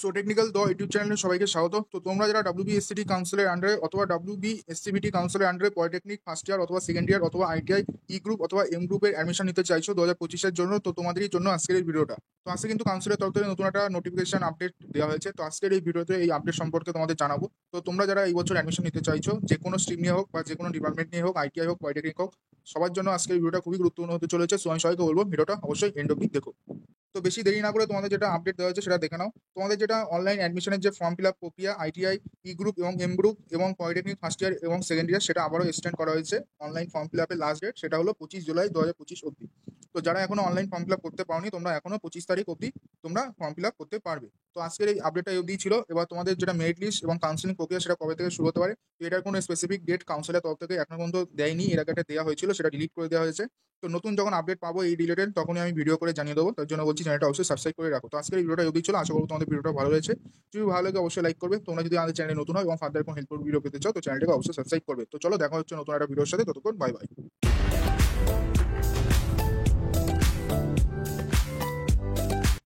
So technical দ YouTube চ্যানেলে সবাইকে স্বাগত। তো তোমরা যারা WBSCT কাউন্সিলের আন্ডারে অথবা WBSCBT কাউন্সিলের আন্ডারে পলিটেকনিক ফার্স্ট ইয়ার অথবা সেকেন্ড ইয়ার অথবা ITI ই গ্রুপ অথবা এম গ্রুপের অ্যাডমিশন নিতে চাইছো 2025-এর জন্য, তো তোমাদেরই জন্য আজকের এই ভিডিওটা। তো আজকে কিন্তু কাউন্সিলের তরফ থেকে নতুন একটা নোটিফিকেশন আপডেট দেওয়া হয়েছে। তো আজকের এই ভিডিওতে এই আপডেট সম্পর্কে তোমাদের জানাবো। তো তোমরা যারা এই বছর অ্যাডমিশন নিতে চাইছো, যে কোনো স্ট্রিম নিয়ে হোক বা যে কোনো ডিপার্টমেন্ট নিয়ে হোক, ITI হোক পলিটেকনিক হোক, সবার জন্য আজকের এই ভিডিওটা খুবই গুরুত্বপূর্ণ হতে চলেছে। সো আমি সবাইকে বলবো ভিডিওটা অবশ্যই এন্ড অবধি দেখো। তো বেশি দেরি না করে তোমাদের যেটা আপডেট দেওয়া হয়েছে সেটা দেখে নাও। তোমাদের যেটা অনলাইন অ্যাডমিশনের যে ফর্ম ফিল আপ প্রক্রিয়া ITI ই গ্রুপ এবং এম গ্রুপ এবং পলিটেকনিক ফার্স্ট ইয়ার এবং সেকেন্ড ইয়ার, সেটা আবারও এক্সটেন্ড করা হয়েছে। অনলাইন ফর্ম ফিল আপের লাস্ট ডেট সেটা হলো 25 জুলাই 2025 অবধি। তো যারা এখনো অনলাইন ফর্ম ফিল আপ করতে পারোনি, তোমরা এখনো 25 তারিখ অবধি তোমরা ফর্ম ফিল আপ করতে পারবে। তো আজকের এই আপডেটটা অবধি ছিল। এবার তোমাদের যেটা মেরিট লিস্ট এবং কাউন্সিলিং প্রক্রিয়া সেটা কবে থেকে শুরু হতে পারে, তো এটার কোনো স্পেসিফিক ডেট কাউন্সিলের তরফ থেকে এখনো পর্যন্ত দেয়নি। এর আগে একটা দেওয়া হয়েছিল, সেটা ডিলিট করে দেওয়া হয়েছে। তো নতুন যখন আপডেট পাবো এই রিলেটেড, তখনই আমি ভিডিও করে জানিয়ে দেবো। তার জন্য বলছি চ্যানেলটা অবশ্যই সাবস্ক্রাইব করে রাখো। তো আজকের এই ভিডিওটা অবধি ছিল। আশা করবো তোমাদের ভিডিওটা ভালো হয়েছে। যদি ভালো লাগে অবশ্যই লাইক করবে। তোমরা যদি আমাদের চ্যানেলে নতুন হয় এবং ফার্দার কোনো হেল্পফুল ভিডিও পেতে চাও, তো চ্যানেলটাকে অবশ্যই সাবস্ক্রাইব করবে। তো চলো দেখা হচ্ছে নতুন একটা ভিডিওর সাথে। ততক্ষণ বাই বাই।